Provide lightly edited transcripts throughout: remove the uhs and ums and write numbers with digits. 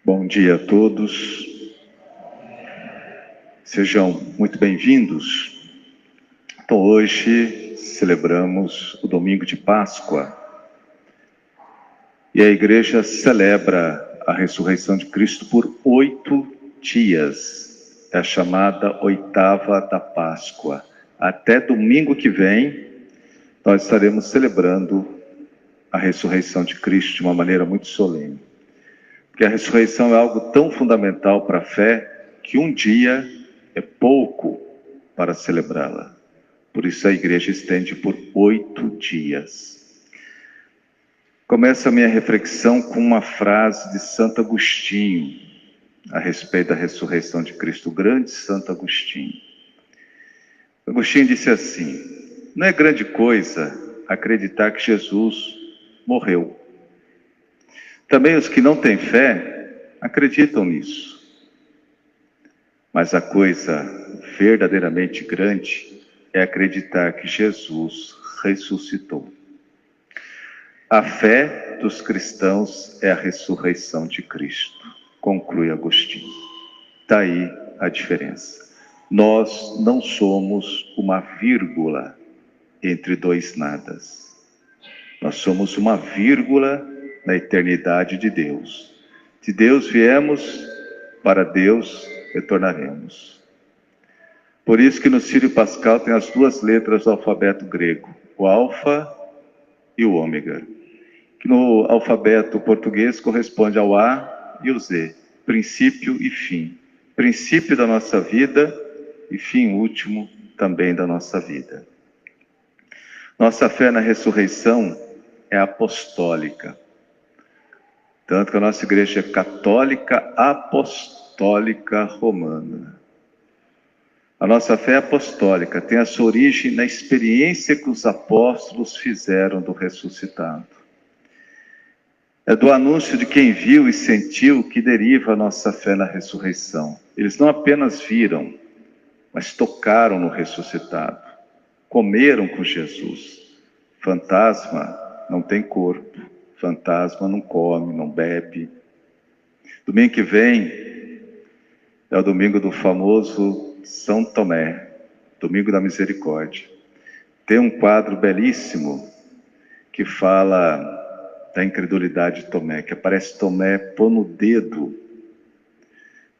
Bom dia a todos. Sejam muito bem-vindos. Então, hoje celebramos o domingo de Páscoa e a igreja celebra a ressurreição de Cristo por 8 dias. É a chamada oitava da Páscoa. Até domingo que vem, nós estaremos celebrando a ressurreição de Cristo de uma maneira muito solene. Porque a ressurreição é algo tão fundamental para a fé que um dia é pouco para celebrá-la. Por isso a igreja estende por 8 dias. Começa a minha reflexão com uma frase de Santo Agostinho a respeito da ressurreição de Cristo, o grande Santo Agostinho. Agostinho disse assim: não é grande coisa acreditar que Jesus morreu. Também os que não têm fé acreditam nisso. Mas a coisa verdadeiramente grande é acreditar que Jesus ressuscitou. A fé dos cristãos é a ressurreição de Cristo, conclui Agostinho. Está aí a diferença. Nós não somos uma vírgula entre dois nadas. Nós somos uma vírgula na eternidade de Deus. De Deus viemos, para Deus retornaremos. Por isso que no Sírio Pascal tem as 2 letras do alfabeto grego, o alfa e o ômega, que no alfabeto português corresponde ao A e o Z, princípio e fim. Princípio da nossa vida e fim último também da nossa vida. Nossa fé na ressurreição é apostólica. Tanto que a nossa igreja é católica, apostólica, romana. A nossa fé é apostólica, tem a sua origem na experiência que os apóstolos fizeram do ressuscitado. É do anúncio de quem viu e sentiu que deriva a nossa fé na ressurreição. Eles não apenas viram, mas tocaram no ressuscitado, comeram com Jesus. Fantasma não tem corpo, fantasma não come, não bebe. Domingo que vem é o domingo do famoso São Tomé, domingo da misericórdia. Tem um quadro belíssimo que fala da incredulidade de Tomé, que aparece Tomé pondo o dedo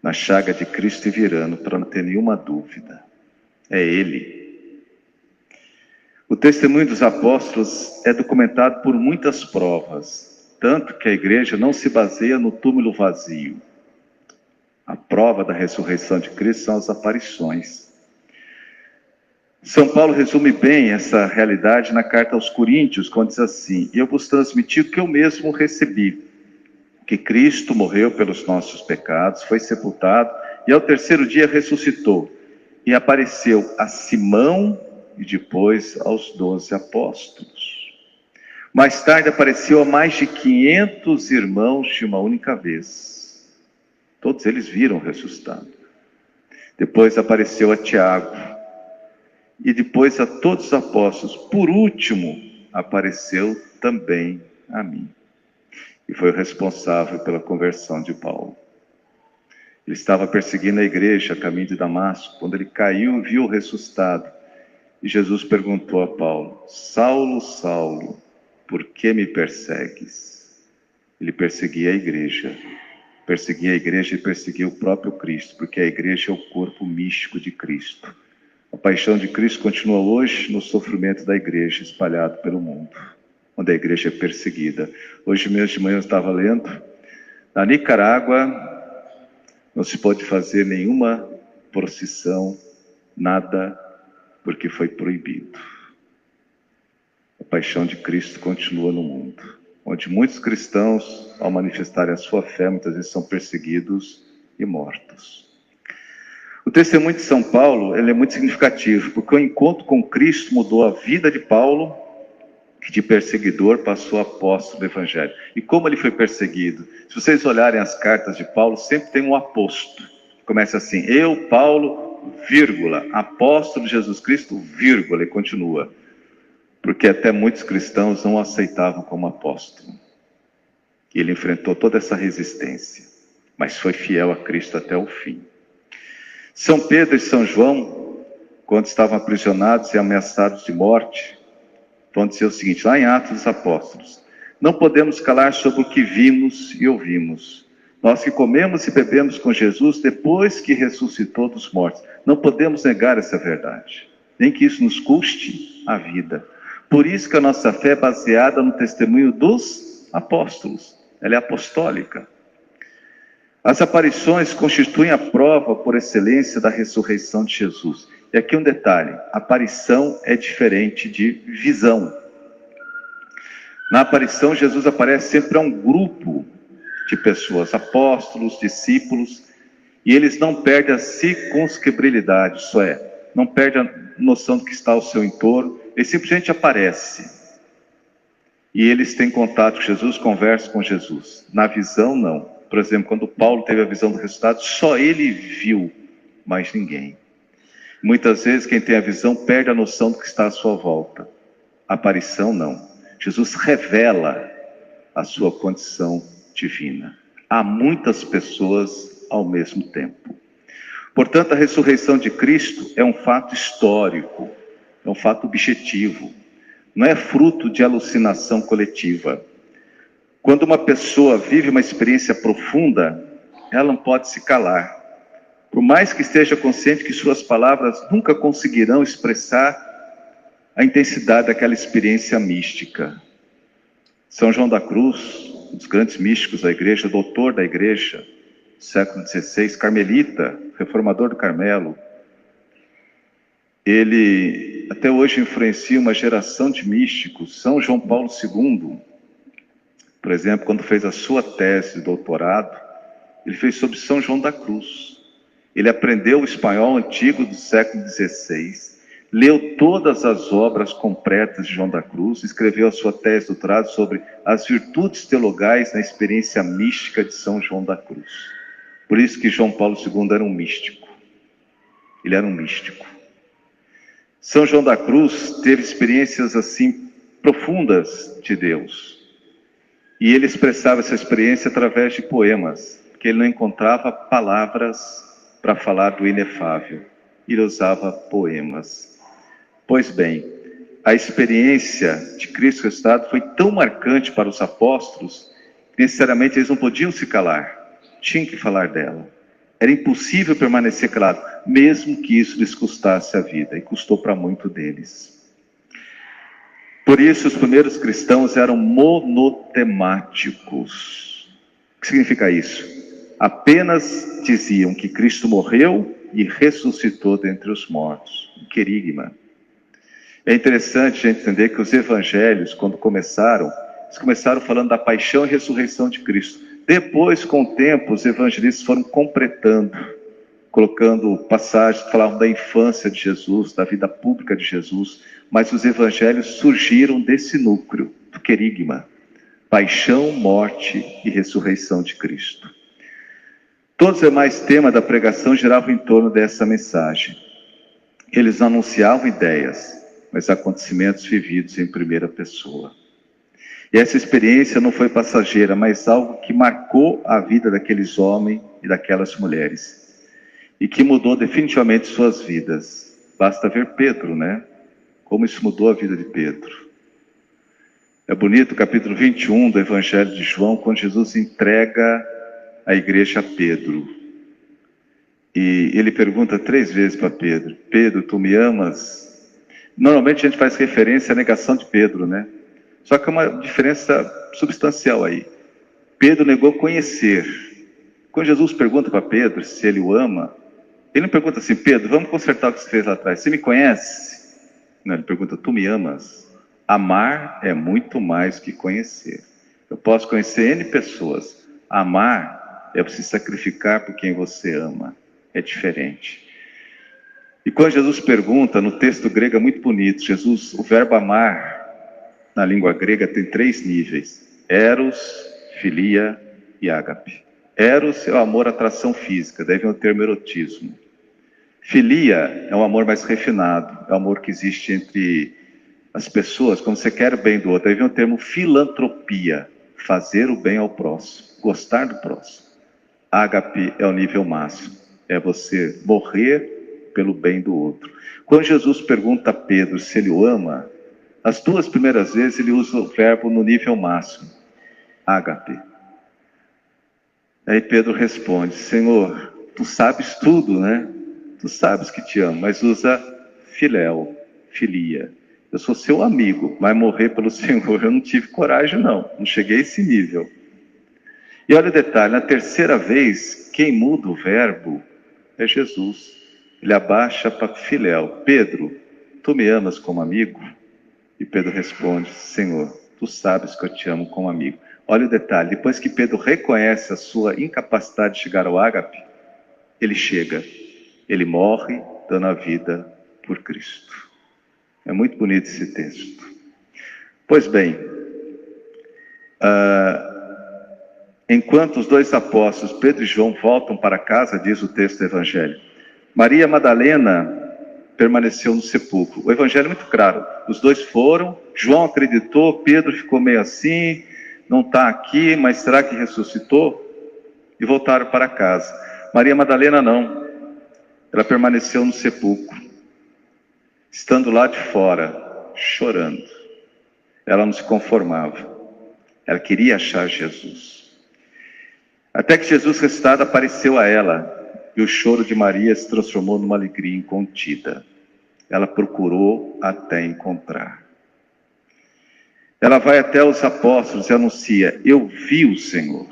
na chaga de Cristo e virando, para não ter nenhuma dúvida. É ele. O testemunho dos apóstolos é documentado por muitas provas, tanto que a igreja não se baseia no túmulo vazio. A prova da ressurreição de Cristo são as aparições. São Paulo resume bem essa realidade na carta aos Coríntios, quando diz assim: eu vos transmiti o que eu mesmo recebi, que Cristo morreu pelos nossos pecados, foi sepultado e ao 3º dia ressuscitou e apareceu a Simão e depois aos 12 apóstolos. Mais tarde apareceu a mais de 500 irmãos de uma única vez. Todos eles viram o ressuscitado. Depois apareceu a Tiago. E depois a todos os apóstolos. Por último, apareceu também a mim. E foi o responsável pela conversão de Paulo. Ele estava perseguindo a igreja a caminho de Damasco, quando ele caiu e viu o ressuscitado. E Jesus perguntou a Paulo: Saulo, Saulo, por que me persegues? Ele perseguia a igreja e perseguia o próprio Cristo, porque a igreja é o corpo místico de Cristo. A paixão de Cristo continua hoje no sofrimento da igreja espalhado pelo mundo, onde a igreja é perseguida. Hoje mesmo de manhã eu estava lendo, na Nicarágua não se pode fazer nenhuma procissão, nada, porque foi proibido. A paixão de Cristo continua no mundo, onde muitos cristãos, ao manifestarem a sua fé, muitas vezes são perseguidos e mortos. O testemunho de São Paulo, ele é muito significativo, porque o encontro com Cristo mudou a vida de Paulo, que de perseguidor passou a apóstolo do Evangelho. E como ele foi perseguido? Se vocês olharem as cartas de Paulo, sempre tem um apóstolo. Começa assim: eu, Paulo, vírgula, apóstolo de Jesus Cristo, vírgula, e continua. Porque até muitos cristãos não o aceitavam como apóstolo. E ele enfrentou toda essa resistência. mas foi fiel a Cristo até o fim. São Pedro e São João, quando estavam aprisionados e ameaçados de morte, vão dizer o seguinte, lá em Atos dos Apóstolos: não podemos calar sobre o que vimos e ouvimos. Nós que comemos e bebemos com Jesus depois que ressuscitou dos mortos, não podemos negar essa verdade, nem que isso nos custe a vida. Por isso que a nossa fé é baseada no testemunho dos apóstolos, ela é apostólica. As aparições constituem a prova por excelência da ressurreição de Jesus. E aqui um detalhe, aparição é diferente de visão. Na aparição, Jesus aparece sempre a um grupo de pessoas, apóstolos, discípulos, e eles não perdem a circunscribilidade, isso é, não perdem a noção do que está ao seu entorno, ele simplesmente aparece. E eles têm contato com Jesus, conversam com Jesus. Na visão, não. Por exemplo, quando Paulo teve a visão do ressuscitado, só ele viu, mais ninguém. Muitas vezes quem tem a visão perde a noção do que está à sua volta. A aparição, não. Jesus revela a sua condição divina. Há muitas pessoas ao mesmo tempo. Portanto, a ressurreição de Cristo é um fato histórico, é um fato objetivo. Não é fruto de alucinação coletiva. Quando uma pessoa vive uma experiência profunda, ela não pode se calar. Por mais que esteja consciente que suas palavras nunca conseguirão expressar a intensidade daquela experiência mística. São João da Cruz, um dos grandes místicos da igreja, doutor da igreja, século XVI, carmelita, reformador do Carmelo, ele até hoje influencia uma geração de místicos. São João Paulo II, por exemplo, quando fez a sua tese de doutorado, ele fez sobre São João da Cruz. Ele aprendeu o espanhol antigo do século XVI, leu todas as obras completas de João da Cruz, escreveu a sua tese de doutorado sobre as virtudes teologais na experiência mística de São João da Cruz. Por isso que João Paulo II era um místico. Ele era um místico. São João da Cruz teve experiências assim profundas de Deus. E ele expressava essa experiência através de poemas, porque ele não encontrava palavras para falar do inefável. Ele usava poemas. Pois bem, a experiência de Cristo ressuscitado foi tão marcante para os apóstolos que necessariamente eles não podiam se calar. Tinham que falar dela. Era impossível permanecer calado, mesmo que isso lhes custasse a vida, e custou para muitos deles. Por isso, os primeiros cristãos eram monotemáticos. O que significa isso? Apenas diziam que Cristo morreu e ressuscitou dentre os mortos. Querigma. É interessante a gente entender que os evangelhos, quando começaram, eles começaram falando da paixão e ressurreição de Cristo. Depois, com o tempo, os evangelistas foram completando, colocando passagens que falavam da infância de Jesus, da vida pública de Jesus, mas os evangelhos surgiram desse núcleo, do querigma, paixão, morte e ressurreição de Cristo. Todos os demais temas da pregação giravam em torno dessa mensagem. Eles não anunciavam ideias, mas acontecimentos vividos em primeira pessoa. E essa experiência não foi passageira, mas algo que marcou a vida daqueles homens e daquelas mulheres. E que mudou definitivamente suas vidas. Basta ver Pedro, né? Como isso mudou a vida de Pedro. É bonito o capítulo 21 do Evangelho de João, quando Jesus entrega a igreja a Pedro. E ele pergunta 3 vezes para Pedro: Pedro, tu me amas? Normalmente a gente faz referência à negação de Pedro, né? Só que é uma diferença substancial aí. Pedro negou conhecer. Quando Jesus pergunta para Pedro se ele o ama, ele não pergunta assim: Pedro, vamos consertar o que você fez lá atrás, você me conhece? Não, ele pergunta: tu me amas? Amar é muito mais que conhecer. Eu posso conhecer N pessoas. Amar é você sacrificar por quem você ama. É diferente. E quando Jesus pergunta, no texto grego é muito bonito, Jesus, o verbo amar, na língua grega tem 3 níveis: eros, filia e ágape. Eros é o amor, atração física, daí vem o termo erotismo. Filia é um amor mais refinado, é o amor que existe entre as pessoas, quando você quer o bem do outro. Daí vem o termo filantropia, fazer o bem ao próximo, gostar do próximo. Ágape é o nível máximo. É você morrer pelo bem do outro. Quando Jesus pergunta a Pedro se ele o ama, as duas primeiras vezes ele usa o verbo no nível máximo. Ágape. Aí Pedro responde: Senhor, tu sabes tudo, né? Tu sabes que te amo, mas usa filéu, filia. Eu sou seu amigo, mas morrer pelo Senhor eu não tive coragem, não cheguei a esse nível. E olha o detalhe, na terceira vez, quem muda o verbo é Jesus. Ele abaixa para filéu. Pedro, tu me amas como amigo? E Pedro responde: Senhor, tu sabes que eu te amo como amigo. Olha o detalhe, depois que Pedro reconhece a sua incapacidade de chegar ao ágape, ele chega, ele morre dando a vida por Cristo. É muito bonito esse texto. Pois bem, enquanto os dois apóstolos, Pedro e João, voltam para casa, diz o texto do Evangelho, Maria Madalena permaneceu no sepulcro. O Evangelho é muito claro. Os dois foram, João acreditou, Pedro ficou meio assim, não está aqui, mas será que ressuscitou? E voltaram para casa. Maria Madalena não. Ela permaneceu no sepulcro, estando lá de fora, chorando. Ela não se conformava. Ela queria achar Jesus. Até que Jesus ressuscitado apareceu a ela, e o choro de Maria se transformou numa alegria incontida. Ela procurou até encontrar. Ela vai até os apóstolos e anuncia: eu vi o Senhor.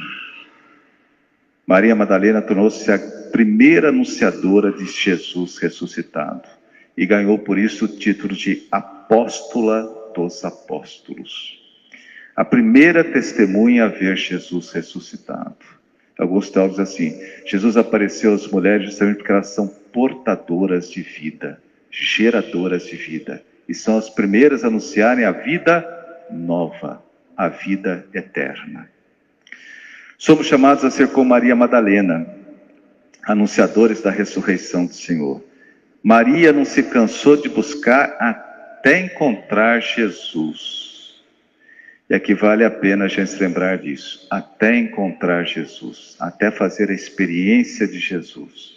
Maria Madalena tornou-se a primeira anunciadora de Jesus ressuscitado e ganhou por isso o título de apóstola dos apóstolos. A primeira testemunha a ver Jesus ressuscitado. Alguns teólogos dizem assim: Jesus apareceu às mulheres justamente porque elas são portadoras de vida, geradoras de vida, e são as primeiras a anunciarem a vida nova, a vida eterna. Somos chamados a ser como Maria Madalena, anunciadores da ressurreição do Senhor. Maria não se cansou de buscar até encontrar Jesus. E aqui vale a pena a gente lembrar disso. Até encontrar Jesus. Até fazer a experiência de Jesus.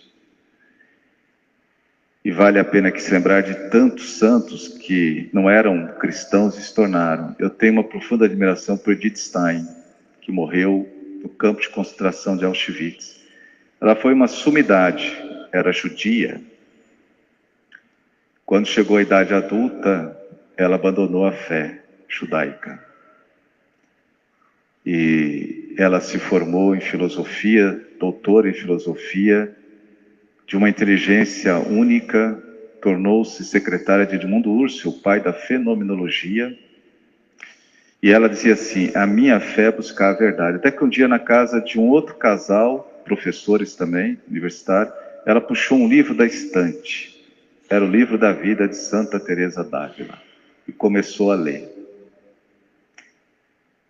E vale a pena que se lembrar de tantos santos que não eram cristãos e se tornaram. Eu tenho uma profunda admiração por Edith Stein, que morreu no campo de concentração de Auschwitz. Ela foi uma sumidade, era judia. Quando chegou à idade adulta, ela abandonou a fé judaica. E ela se formou em filosofia, doutora em filosofia, de uma inteligência única, tornou-se secretária de Edmundo Husserl, o pai da fenomenologia. E ela dizia assim: a minha fé é buscar a verdade. Até que um dia, na casa de um outro casal, professores também, universitários, ela puxou um livro da estante. Era o livro da vida de Santa Teresa d'Ávila. E começou a ler.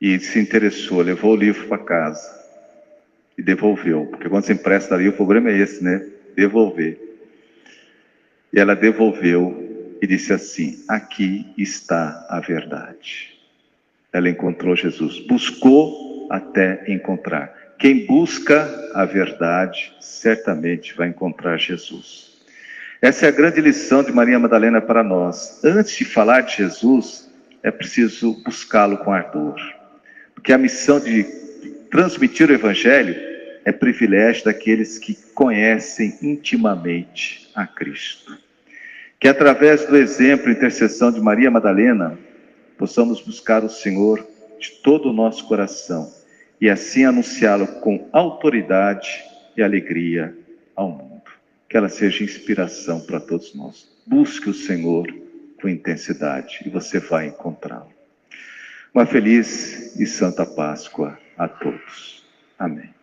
E se interessou, levou o livro para casa. E devolveu. Porque quando você empresta livro, o problema é esse, né? Devolver. E ela devolveu e disse assim: aqui está a verdade. Ela encontrou Jesus, buscou até encontrar. Quem busca a verdade, certamente vai encontrar Jesus. Essa é a grande lição de Maria Madalena para nós. Antes de falar de Jesus, é preciso buscá-lo com ardor. Porque a missão de transmitir o Evangelho é privilégio daqueles que conhecem intimamente a Cristo. Que através do exemplo e intercessão de Maria Madalena, possamos buscar o Senhor de todo o nosso coração e assim anunciá-lo com autoridade e alegria ao mundo. Que ela seja inspiração para todos nós. Busque o Senhor com intensidade e você vai encontrá-lo. Uma feliz e santa Páscoa a todos. Amém.